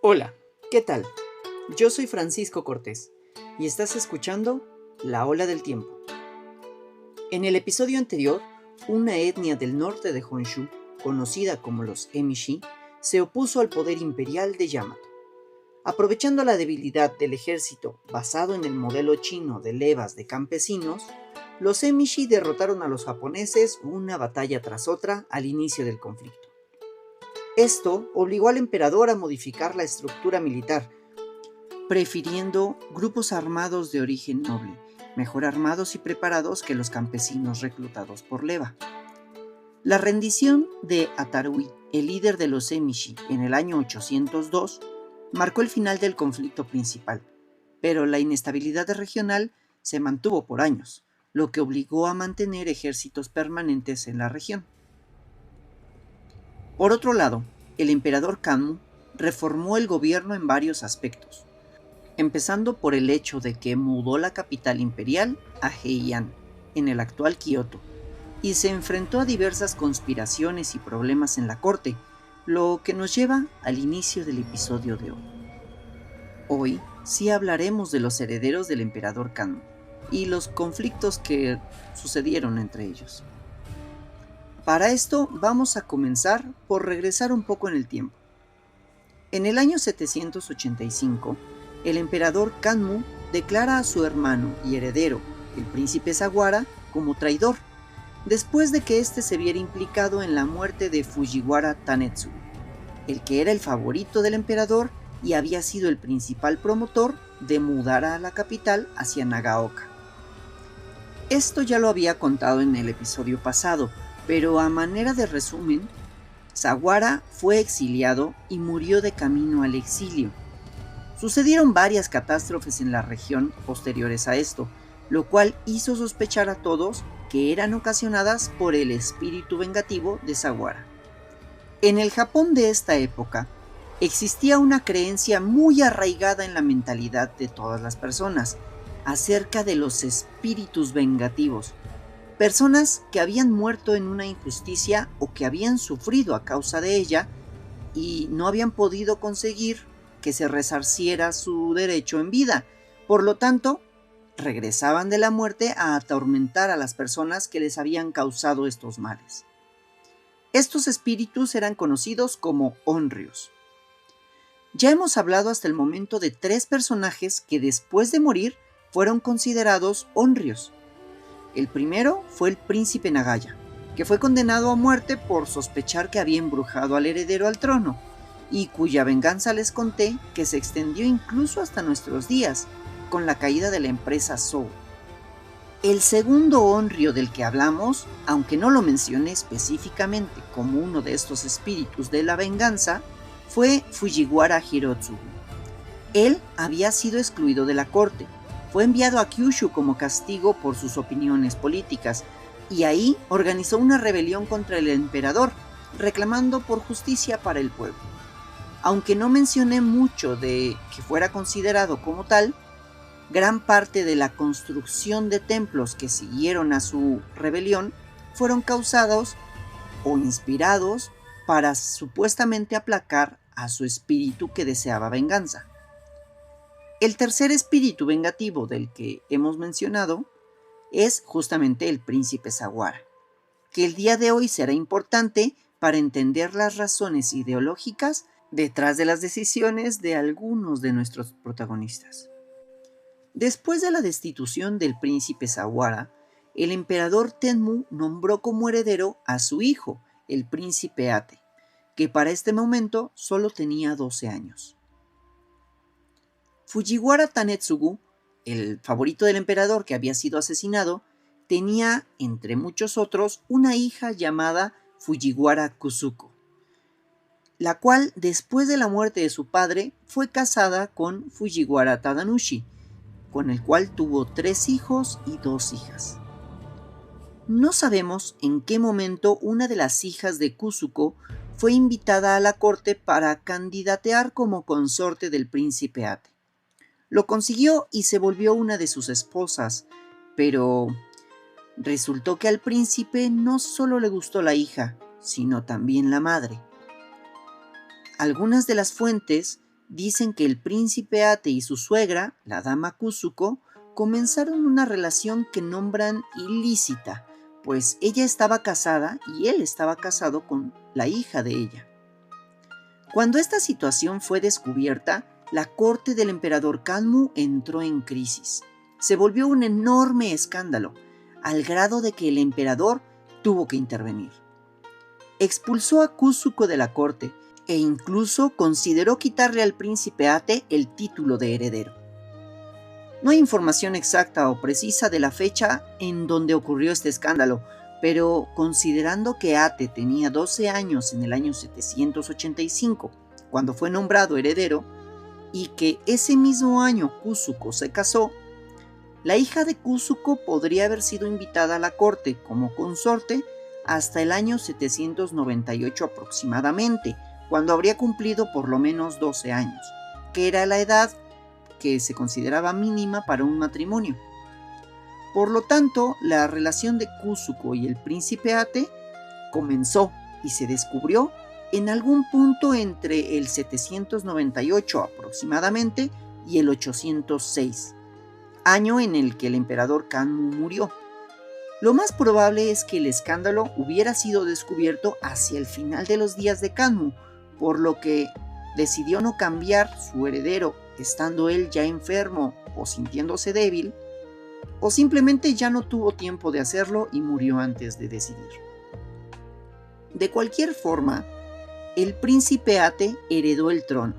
Hola, ¿qué tal? Yo soy Francisco Cortés y estás escuchando La Ola del Tiempo. En el episodio anterior, una etnia del norte de Honshu, conocida como los Emishi, se opuso al poder imperial de Yamato. Aprovechando la debilidad del ejército basado en el modelo chino de levas de campesinos, los Emishi derrotaron a los japoneses una batalla tras otra al inicio del conflicto. Esto obligó al emperador a modificar la estructura militar, prefiriendo grupos armados de origen noble, mejor armados y preparados que los campesinos reclutados por leva. La rendición de Atarui, el líder de los Emishi, en el año 802, marcó el final del conflicto principal, pero la inestabilidad regional se mantuvo por años, lo que obligó a mantener ejércitos permanentes en la región. Por otro lado, el emperador Kanmu reformó el gobierno en varios aspectos, empezando por el hecho de que mudó la capital imperial a Heian, en el actual Kioto, y se enfrentó a diversas conspiraciones y problemas en la corte, lo que nos lleva al inicio del episodio de hoy. Hoy sí hablaremos de los herederos del emperador Kanmu y los conflictos que sucedieron entre ellos. Para esto vamos a comenzar por regresar un poco en el tiempo. En el año 785, el emperador Kanmu declara a su hermano y heredero, el príncipe Sawara, como traidor, después de que éste se viera implicado en la muerte de Fujiwara Tanetsugu, el que era el favorito del emperador y había sido el principal promotor de mudar a la capital hacia Nagaoka. Esto ya lo había contado en el episodio pasado, pero a manera de resumen, Sawara fue exiliado y murió de camino al exilio. Sucedieron varias catástrofes en la región posteriores a esto, lo cual hizo sospechar a todos que eran ocasionadas por el espíritu vengativo de Sawara. En el Japón de esta época, existía una creencia muy arraigada en la mentalidad de todas las personas acerca de los espíritus vengativos, personas que habían muerto en una injusticia o que habían sufrido a causa de ella y no habían podido conseguir que se resarciera su derecho en vida. Por lo tanto, regresaban de la muerte a atormentar a las personas que les habían causado estos males. Estos espíritus eran conocidos como onryos. Ya hemos hablado hasta el momento de 3 personajes que después de morir fueron considerados onryos. El primero fue el príncipe Nagaya, que fue condenado a muerte por sospechar que había embrujado al heredero al trono, y cuya venganza les conté que se extendió incluso hasta nuestros días, con la caída de la empresa Zhou. El segundo onryo del que hablamos, aunque no lo mencioné específicamente como uno de estos espíritus de la venganza, fue Fujiwara Hirotsugu. Él había sido excluido de la corte, fue enviado a Kyushu como castigo por sus opiniones políticas, y ahí organizó una rebelión contra el emperador, reclamando por justicia para el pueblo. Aunque no mencioné mucho de que fuera considerado como tal, gran parte de la construcción de templos que siguieron a su rebelión fueron causados o inspirados para supuestamente aplacar a su espíritu que deseaba venganza. El tercer espíritu vengativo del que hemos mencionado es justamente el príncipe Sawara, que el día de hoy será importante para entender las razones ideológicas detrás de las decisiones de algunos de nuestros protagonistas. Después de la destitución del príncipe Sawara, el emperador Tenmu nombró como heredero a su hijo, el príncipe Ate, que para este momento solo tenía 12 años. Fujiwara Tanetsugu, el favorito del emperador que había sido asesinado, tenía, entre muchos otros, una hija llamada Fujiwara Kusuko, la cual, después de la muerte de su padre, fue casada con Fujiwara Tadanushi, con el cual tuvo 3 hijos y 2 hijas. No sabemos en qué momento una de las hijas de Kusuko fue invitada a la corte para candidatear como consorte del príncipe Ate. Lo consiguió y se volvió una de sus esposas, pero resultó que al príncipe no solo le gustó la hija, sino también la madre. Algunas de las fuentes dicen que el príncipe Ate y su suegra, la dama Kusuko, comenzaron una relación que nombran ilícita, pues ella estaba casada y él estaba casado con la hija de ella. Cuando esta situación fue descubierta, la corte del emperador Kanmu entró en crisis. Se volvió un enorme escándalo, al grado de que el emperador tuvo que intervenir. Expulsó a Kusuko de la corte e incluso consideró quitarle al príncipe Ate el título de heredero. No hay información exacta o precisa de la fecha en donde ocurrió este escándalo, pero considerando que Ate tenía 12 años en el año 785, cuando fue nombrado heredero, y que ese mismo año Kusuko se casó, la hija de Kusuko podría haber sido invitada a la corte como consorte hasta el año 798 aproximadamente, cuando habría cumplido por lo menos 12 años, que era la edad que se consideraba mínima para un matrimonio. Por lo tanto, la relación de Kusuko y el príncipe Ate comenzó y se descubrió en algún punto entre el 798 aproximadamente y el 806, año en el que el emperador Kanmu murió. Lo más probable es que el escándalo hubiera sido descubierto hacia el final de los días de Kanmu, por lo que decidió no cambiar su heredero estando él ya enfermo o sintiéndose débil, o simplemente ya no tuvo tiempo de hacerlo y murió antes de decidir. De cualquier forma, el príncipe Ate heredó el trono.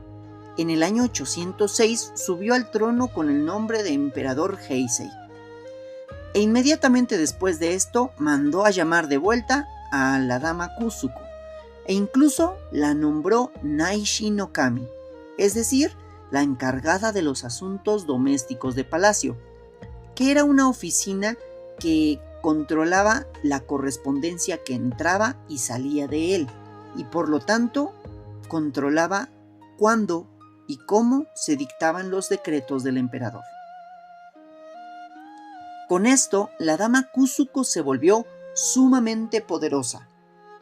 En el año 806 subió al trono con el nombre de emperador Heisei. E inmediatamente después de esto mandó a llamar de vuelta a la dama Kusuko, e incluso la nombró Naishi no Kami, es decir, la encargada de los asuntos domésticos de palacio, que era una oficina que controlaba la correspondencia que entraba y salía de él, y por lo tanto controlaba cuándo y cómo se dictaban los decretos del emperador. Con esto, la dama Kusuko se volvió sumamente poderosa,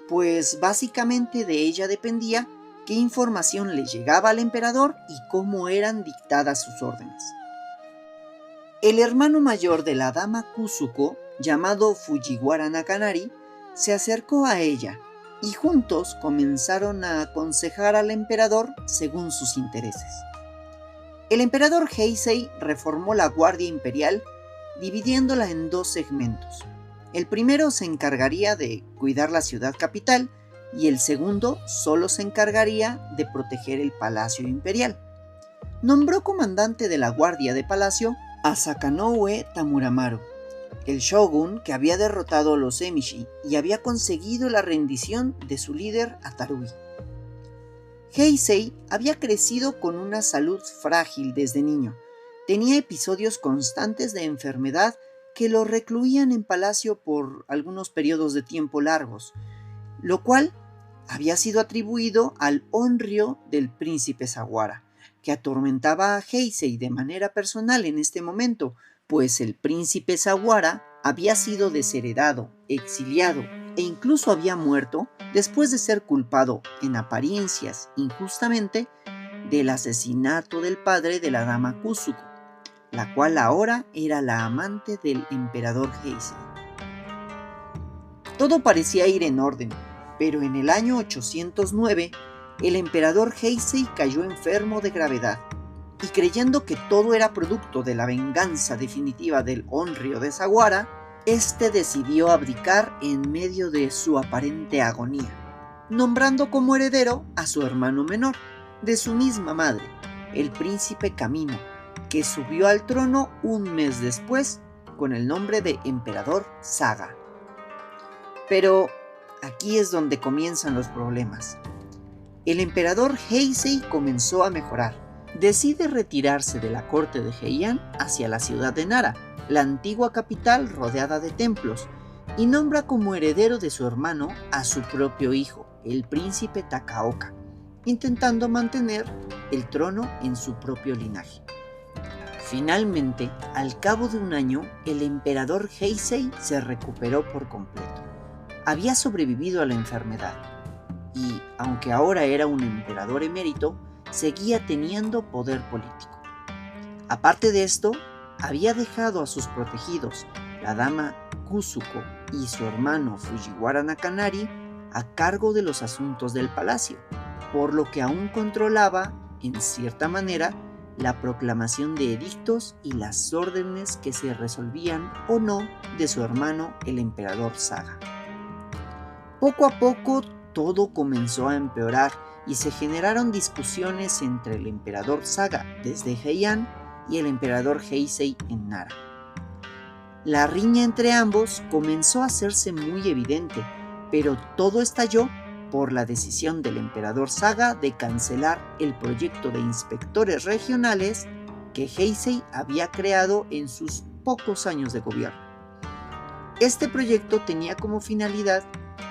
pues básicamente de ella dependía qué información le llegaba al emperador y cómo eran dictadas sus órdenes. El hermano mayor de la dama Kusuko, llamado Fujiwara Nakanari, se acercó a ella y juntos comenzaron a aconsejar al emperador según sus intereses. El emperador Heisei reformó la Guardia Imperial dividiéndola en dos segmentos. El primero se encargaría de cuidar la ciudad capital y el segundo solo se encargaría de proteger el Palacio Imperial. Nombró comandante de la Guardia de Palacio a Sakanoue Tamuramaru, el shogun que había derrotado a los Emishi y había conseguido la rendición de su líder Atarui. Heisei había crecido con una salud frágil desde niño. Tenía episodios constantes de enfermedad que lo recluían en palacio por algunos periodos de tiempo largos, lo cual había sido atribuido al onryo del príncipe Sawara, que atormentaba a Heisei de manera personal en este momento, pues el príncipe Sawara había sido desheredado, exiliado e incluso había muerto después de ser culpado, en apariencias injustamente, del asesinato del padre de la dama Kusuko, la cual ahora era la amante del emperador Heisei. Todo parecía ir en orden, pero en el año 809 el emperador Heisei cayó enfermo de gravedad, y creyendo que todo era producto de la venganza definitiva del onryo de Sawara, este decidió abdicar en medio de su aparente agonía, nombrando como heredero a su hermano menor, de su misma madre, el príncipe Kamino, que subió al trono un mes después con el nombre de emperador Saga. Pero aquí es donde comienzan los problemas. El emperador Heisei comenzó a mejorar. Decide retirarse de la corte de Heian hacia la ciudad de Nara, la antigua capital rodeada de templos, y nombra como heredero de su hermano a su propio hijo, el príncipe Takaoka, intentando mantener el trono en su propio linaje. Finalmente, al cabo de un año, el emperador Heisei se recuperó por completo. Había sobrevivido a la enfermedad y, aunque ahora era un emperador emérito, seguía teniendo poder político. Aparte de esto, había dejado a sus protegidos, la dama Kusuko y su hermano Fujiwara Nakanari, a cargo de los asuntos del palacio, por lo que aún controlaba, en cierta manera, la proclamación de edictos y las órdenes que se resolvían o no de su hermano el emperador Saga. Poco a poco todo comenzó a empeorar y se generaron discusiones entre el emperador Saga desde Heian y el emperador Heisei en Nara. La riña entre ambos comenzó a hacerse muy evidente, pero todo estalló por la decisión del emperador Saga de cancelar el proyecto de inspectores regionales que Heisei había creado en sus pocos años de gobierno. Este proyecto tenía como finalidad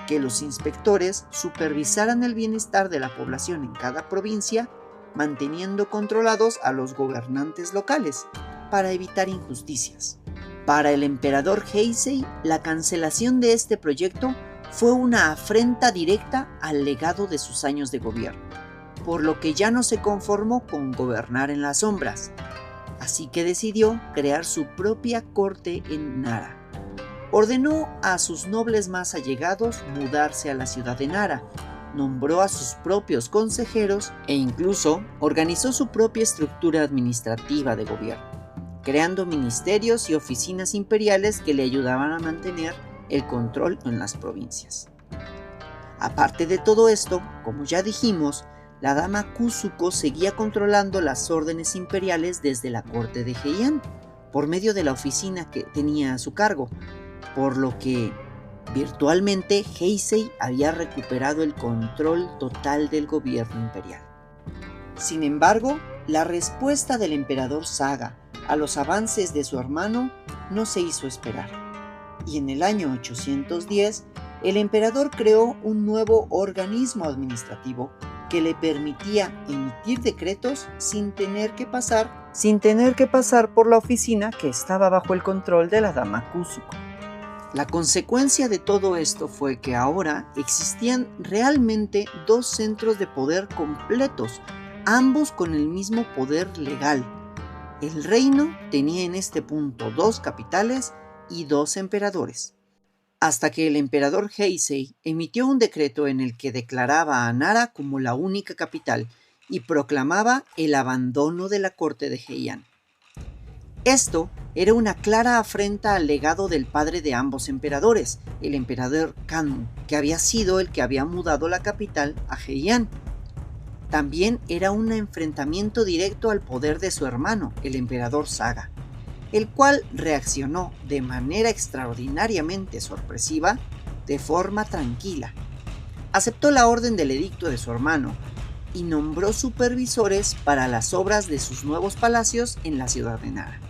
que los inspectores supervisaran el bienestar de la población en cada provincia, manteniendo controlados a los gobernantes locales para evitar injusticias. Para el emperador Heisei, la cancelación de este proyecto fue una afrenta directa al legado de sus años de gobierno, por lo que ya no se conformó con gobernar en las sombras, así que decidió crear su propia corte en Nara. Ordenó a sus nobles más allegados mudarse a la ciudad de Nara, nombró a sus propios consejeros e incluso organizó su propia estructura administrativa de gobierno, creando ministerios y oficinas imperiales que le ayudaban a mantener el control en las provincias. Aparte de todo esto, como ya dijimos, la dama Kusuko seguía controlando las órdenes imperiales desde la corte de Heian, por medio de la oficina que tenía a su cargo, por lo que virtualmente Heisei había recuperado el control total del gobierno imperial. Sin embargo, la respuesta del emperador Saga a los avances de su hermano no se hizo esperar, y en el año 810 el emperador creó un nuevo organismo administrativo que le permitía emitir decretos sin tener que pasar por la oficina que estaba bajo el control de la dama Kusuko. La consecuencia de todo esto fue que ahora existían realmente dos centros de poder completos, ambos con el mismo poder legal. El reino tenía en este punto 2 capitales y 2 emperadores, hasta que el emperador Heisei emitió un decreto en el que declaraba a Nara como la única capital y proclamaba el abandono de la corte de Heian. Esto era una clara afrenta al legado del padre de ambos emperadores, el emperador Kanmu, que había sido el que había mudado la capital a Heian. También era un enfrentamiento directo al poder de su hermano, el emperador Saga, el cual reaccionó de manera extraordinariamente sorpresiva, de forma tranquila. Aceptó la orden del edicto de su hermano y nombró supervisores para las obras de sus nuevos palacios en la ciudad de Nara.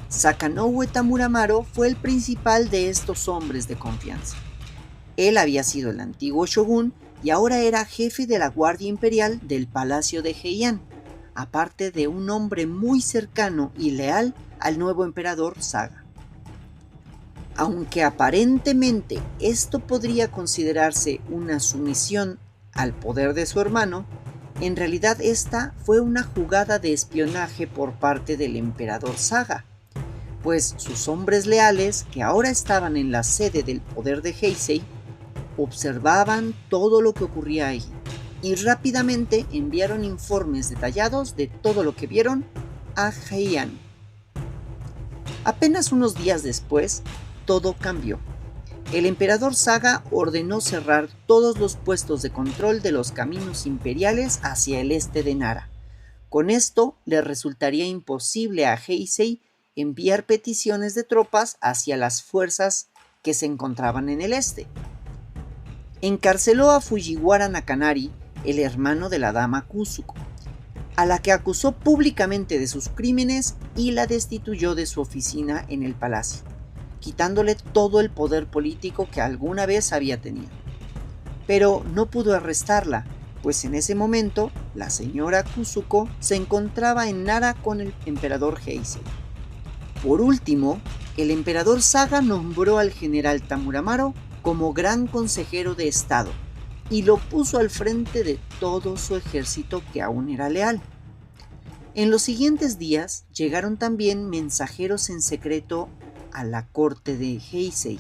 Sakanoue Tamuramaro fue el principal de estos hombres de confianza. Él había sido el antiguo shogun y ahora era jefe de la Guardia Imperial del Palacio de Heian, aparte de un hombre muy cercano y leal al nuevo emperador Saga. Aunque aparentemente esto podría considerarse una sumisión al poder de su hermano, en realidad esta fue una jugada de espionaje por parte del emperador Saga, pues sus hombres leales, que ahora estaban en la sede del poder de Heisei, observaban todo lo que ocurría ahí y rápidamente enviaron informes detallados de todo lo que vieron a Heian. Apenas unos días después, todo cambió. El emperador Saga ordenó cerrar todos los puestos de control de los caminos imperiales hacia el este de Nara. Con esto le resultaría imposible a Heisei enviar peticiones de tropas hacia las fuerzas que se encontraban en el este. Encarceló a Fujiwara Nakanari, el hermano de la dama Kusuko, a la que acusó públicamente de sus crímenes y la destituyó de su oficina en el palacio, quitándole todo el poder político que alguna vez había tenido. Pero no pudo arrestarla, pues en ese momento la señora Kusuko se encontraba en Nara con el emperador Heisei. Por último, el emperador Saga nombró al general Tamuramaro como gran consejero de estado, y lo puso al frente de todo su ejército que aún era leal. En los siguientes días llegaron también mensajeros en secreto a la corte de Heisei,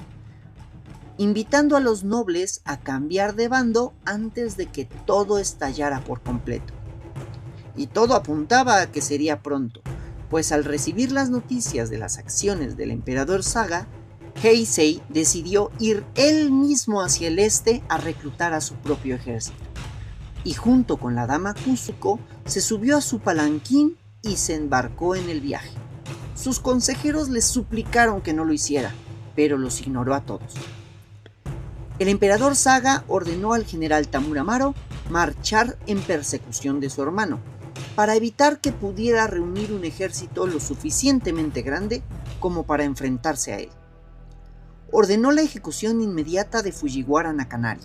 invitando a los nobles a cambiar de bando antes de que todo estallara por completo. Y todo apuntaba a que sería pronto, pues al recibir las noticias de las acciones del emperador Saga, Heisei decidió ir él mismo hacia el este a reclutar a su propio ejército. Y junto con la dama Kusuko se subió a su palanquín y se embarcó en el viaje. Sus consejeros les suplicaron que no lo hiciera, pero los ignoró a todos. El emperador Saga ordenó al general Tamuramaro marchar en persecución de su hermano, para evitar que pudiera reunir un ejército lo suficientemente grande como para enfrentarse a él. Ordenó la ejecución inmediata de Fujiwara Nakanari.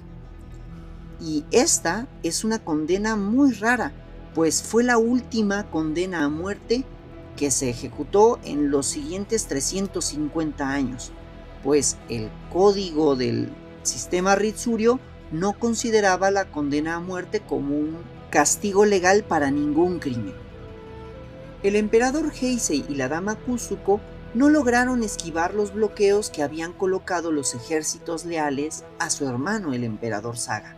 Y esta es una condena muy rara, pues fue la última condena a muerte que se ejecutó en los siguientes 350 años, pues el código del sistema Ritsuryo no consideraba la condena a muerte como un castigo legal para ningún crimen. El emperador Heisei y la dama Kusuko no lograron esquivar los bloqueos que habían colocado los ejércitos leales a su hermano el emperador Saga.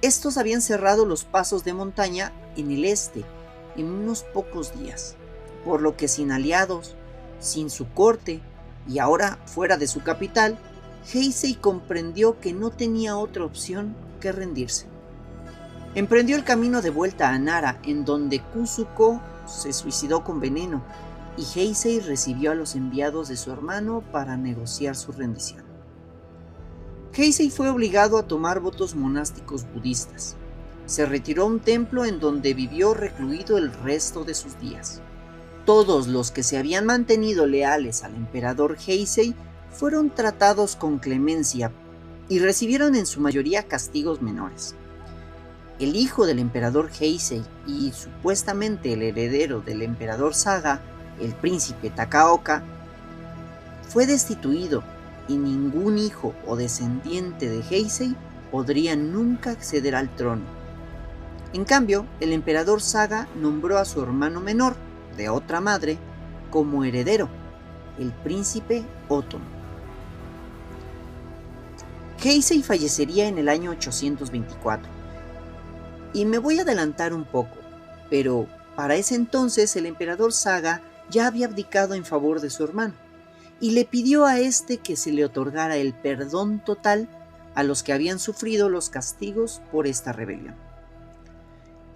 Estos habían cerrado los pasos de montaña en el este en unos pocos días, por lo que sin aliados, sin su corte y ahora fuera de su capital, Heisei comprendió que no tenía otra opción que rendirse. Emprendió el camino de vuelta a Nara, en donde Kusuko se suicidó con veneno, y Heisei recibió a los enviados de su hermano para negociar su rendición. Heisei fue obligado a tomar votos monásticos budistas. Se retiró a un templo en donde vivió recluido el resto de sus días. Todos los que se habían mantenido leales al emperador Heisei fueron tratados con clemencia y recibieron en su mayoría castigos menores. El hijo del emperador Heisei y supuestamente el heredero del emperador Saga, el príncipe Takaoka, fue destituido y ningún hijo o descendiente de Heisei podría nunca acceder al trono. En cambio, el emperador Saga nombró a su hermano menor, de otra madre, como heredero, el príncipe Otomo. Heisei fallecería en el año 824. Y me voy a adelantar un poco, pero para ese entonces el emperador Saga ya había abdicado en favor de su hermano, y le pidió a este que se le otorgara el perdón total a los que habían sufrido los castigos por esta rebelión.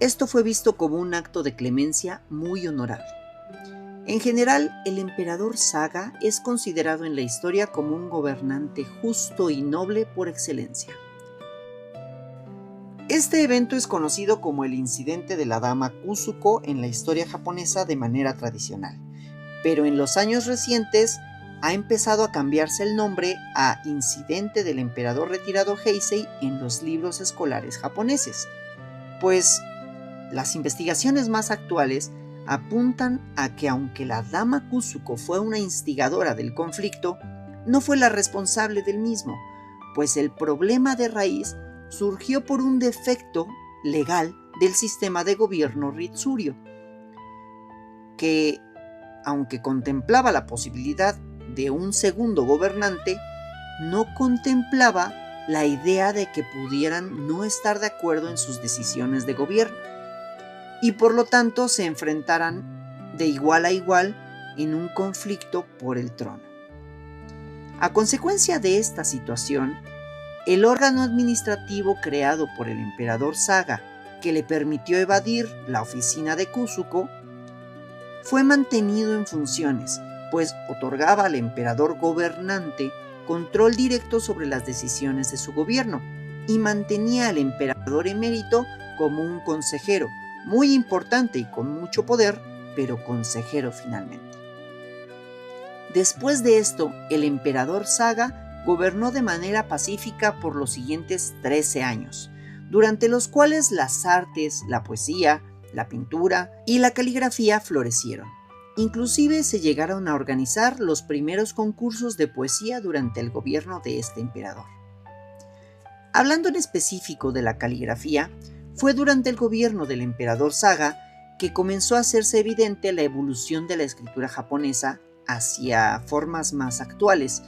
Esto fue visto como un acto de clemencia muy honorable. En general, el emperador Saga es considerado en la historia como un gobernante justo y noble por excelencia. Este evento es conocido como el incidente de la dama Kusuko en la historia japonesa de manera tradicional, pero en los años recientes ha empezado a cambiarse el nombre a incidente del emperador retirado Heisei en los libros escolares japoneses, pues las investigaciones más actuales apuntan a que aunque la dama Kusuko fue una instigadora del conflicto, no fue la responsable del mismo, pues el problema de raíz surgió por un defecto legal del sistema de gobierno Ritsuryo, que, aunque contemplaba la posibilidad de un segundo gobernante, no contemplaba la idea de que pudieran no estar de acuerdo en sus decisiones de gobierno, y por lo tanto se enfrentaran de igual a igual en un conflicto por el trono. A consecuencia de esta situación, el órgano administrativo creado por el emperador Saga, que le permitió evadir la oficina de Kusuko, fue mantenido en funciones, pues otorgaba al emperador gobernante control directo sobre las decisiones de su gobierno y mantenía al emperador emérito como un consejero, muy importante y con mucho poder, pero consejero finalmente. Después de esto, el emperador Saga gobernó de manera pacífica por los siguientes 13 años, durante los cuales las artes, la poesía, la pintura y la caligrafía florecieron. Inclusive se llegaron a organizar los primeros concursos de poesía durante el gobierno de este emperador. Hablando en específico de la caligrafía, fue durante el gobierno del emperador Saga que comenzó a hacerse evidente la evolución de la escritura japonesa hacia formas más actuales,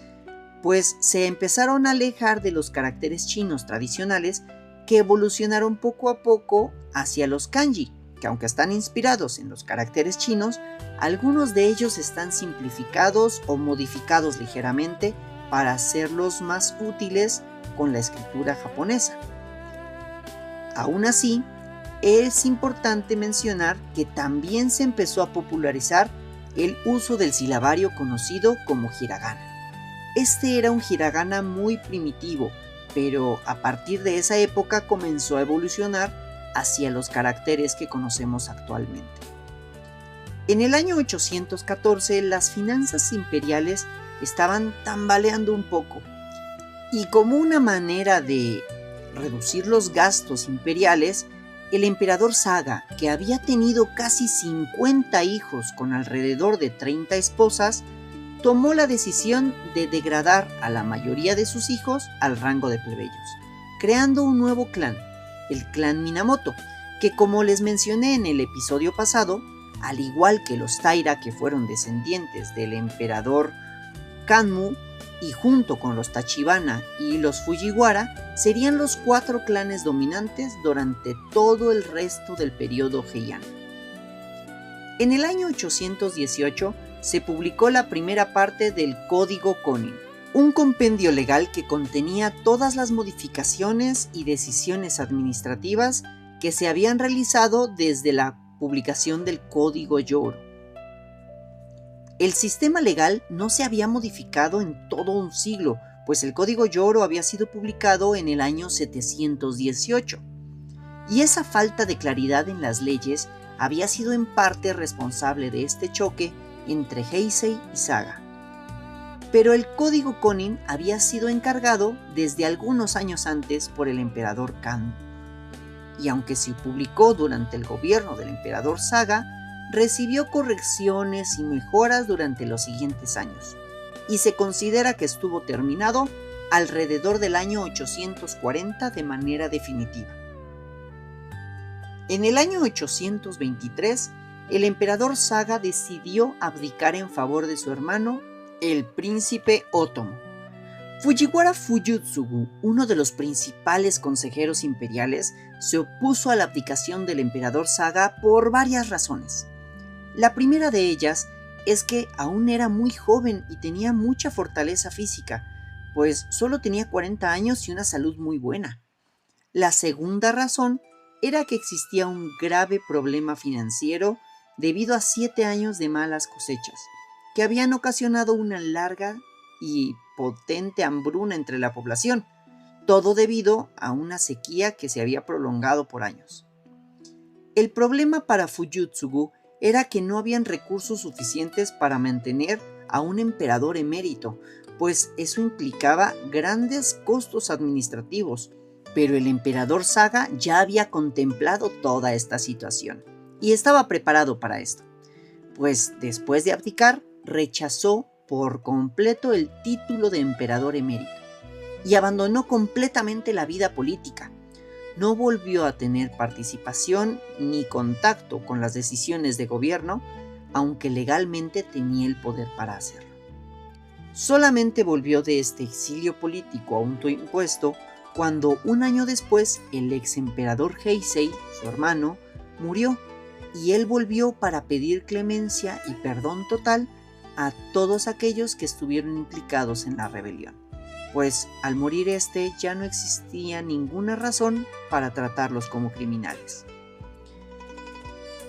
pues se empezaron a alejar de los caracteres chinos tradicionales que evolucionaron poco a poco hacia los kanji, que aunque están inspirados en los caracteres chinos, algunos de ellos están simplificados o modificados ligeramente para hacerlos más útiles con la escritura japonesa. Aún así, es importante mencionar que también se empezó a popularizar el uso del silabario conocido como hiragana. Este era un hiragana muy primitivo, pero a partir de esa época comenzó a evolucionar hacia los caracteres que conocemos actualmente. En el año 814 las finanzas imperiales estaban tambaleando un poco, y como una manera de reducir los gastos imperiales, el emperador Saga, que había tenido casi 50 hijos con alrededor de 30 esposas, tomó la decisión de degradar a la mayoría de sus hijos al rango de plebeyos, creando un nuevo clan, el clan Minamoto, que como les mencioné en el episodio pasado, al igual que los Taira, que fueron descendientes del emperador Kanmu, y junto con los Tachibana y los Fujiwara, serían los 4 clanes dominantes durante todo el resto del periodo Heian. En el año 818 se publicó la primera parte del Código Konin, un compendio legal que contenía todas las modificaciones y decisiones administrativas que se habían realizado desde la publicación del Código Yoro. El sistema legal no se había modificado en todo un siglo, pues el Código Yoro había sido publicado en el año 718. Y esa falta de claridad en las leyes había sido en parte responsable de este choque entre Heisei y Saga. Pero el Código Konin había sido encargado desde algunos años antes por el emperador Kanmu. Y aunque se publicó durante el gobierno del emperador Saga, recibió correcciones y mejoras durante los siguientes años, y se considera que estuvo terminado alrededor del año 840 de manera definitiva. En el año 823, el emperador Saga decidió abdicar en favor de su hermano, el príncipe Otomo. Fujiwara Fuyutsugu, uno de los principales consejeros imperiales, se opuso a la abdicación del emperador Saga por varias razones. La primera de ellas es que aún era muy joven y tenía mucha fortaleza física, pues solo tenía 40 años y una salud muy buena. La segunda razón era que existía un grave problema financiero debido a 7 años de malas cosechas, que habían ocasionado una larga y potente hambruna entre la población, todo debido a una sequía que se había prolongado por años. El problema para Fuyutsugu era que no habían recursos suficientes para mantener a un emperador emérito, pues eso implicaba grandes costos administrativos, pero el emperador Saga ya había contemplado toda esta situación y estaba preparado para esto, pues después de abdicar rechazó por completo el título de emperador emérito y abandonó completamente la vida política. No volvió a tener participación ni contacto con las decisiones de gobierno, aunque legalmente tenía el poder para hacerlo. Solamente volvió de este exilio político autoimpuesto cuando un año después el ex emperador Heisei, su hermano, murió, y él volvió para pedir clemencia y perdón total a todos aquellos que estuvieron implicados en la rebelión, pues al morir ya no existía ninguna razón para tratarlos como criminales.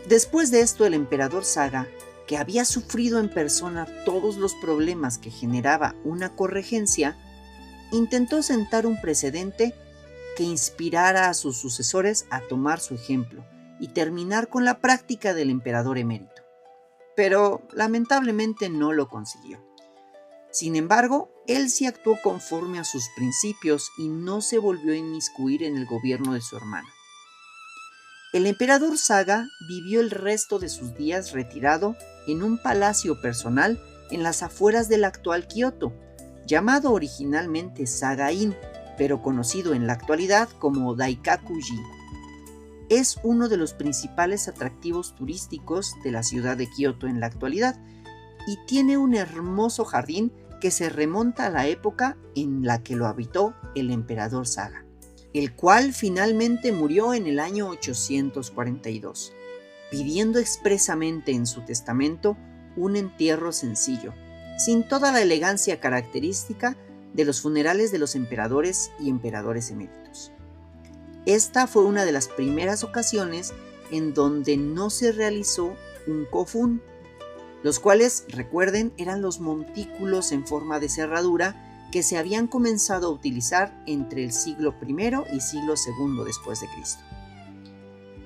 Después de esto, el emperador Saga, que había sufrido en persona todos los problemas que generaba una corregencia, intentó sentar un precedente que inspirara a sus sucesores a tomar su ejemplo y terminar con la práctica del emperador emérito, pero lamentablemente no lo consiguió. Sin embargo, él sí actuó conforme a sus principios y no se volvió a inmiscuir en el gobierno de su hermano. El emperador Saga vivió el resto de sus días retirado en un palacio personal en las afueras del actual Kioto, llamado originalmente Saga-in, pero conocido en la actualidad como Daikaku-ji. Es uno de los principales atractivos turísticos de la ciudad de Kioto en la actualidad y tiene un hermoso jardín que se remonta a la época en la que lo habitó el emperador Saga, el cual finalmente murió en el año 842, pidiendo expresamente en su testamento un entierro sencillo, sin toda la elegancia característica de los funerales de los emperadores y emperadores eméritos. Esta fue una de las primeras ocasiones en donde no se realizó un kofun, los cuales, recuerden, eran los montículos en forma de cerradura que se habían comenzado a utilizar entre el siglo I y siglo II después de Cristo.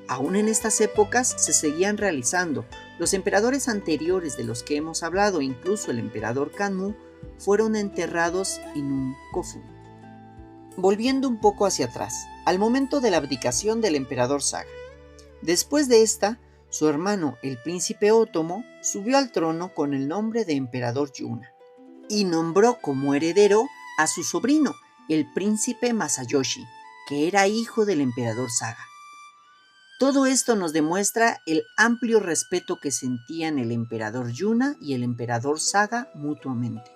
Aún en estas épocas se seguían realizando. Los emperadores anteriores de los que hemos hablado, incluso el emperador Kanmu, fueron enterrados en un kofun. Volviendo un poco hacia atrás, al momento de la abdicación del emperador Saga. Después de esta, su hermano, el príncipe Otomo, subió al trono con el nombre de emperador Yuna y nombró como heredero a su sobrino, el príncipe Masayoshi, que era hijo del emperador Saga. Todo esto nos demuestra el amplio respeto que sentían el emperador Yuna y el emperador Saga mutuamente.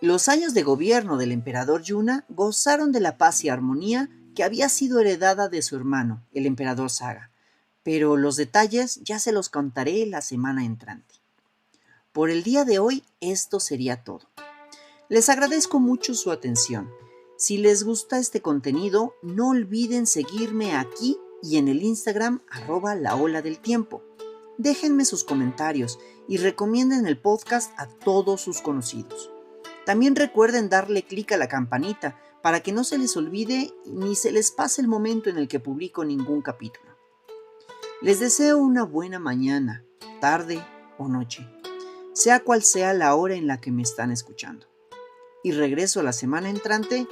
Los años de gobierno del emperador Yuna gozaron de la paz y armonía que había sido heredada de su hermano, el emperador Saga, pero los detalles ya se los contaré la semana entrante. Por el día de hoy, esto sería todo. Les agradezco mucho su atención. Si les gusta este contenido, no olviden seguirme aquí y en el Instagram @laoladeltiempo. Déjenme sus comentarios y recomienden el podcast a todos sus conocidos. También recuerden darle clic a la campanita para que no se les olvide ni se les pase el momento en el que publico ningún capítulo. Les deseo una buena mañana, tarde o noche, sea cual sea la hora en la que me están escuchando. Y regreso la semana entrante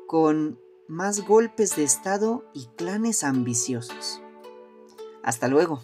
con más golpes de estado y clanes ambiciosos. Hasta luego.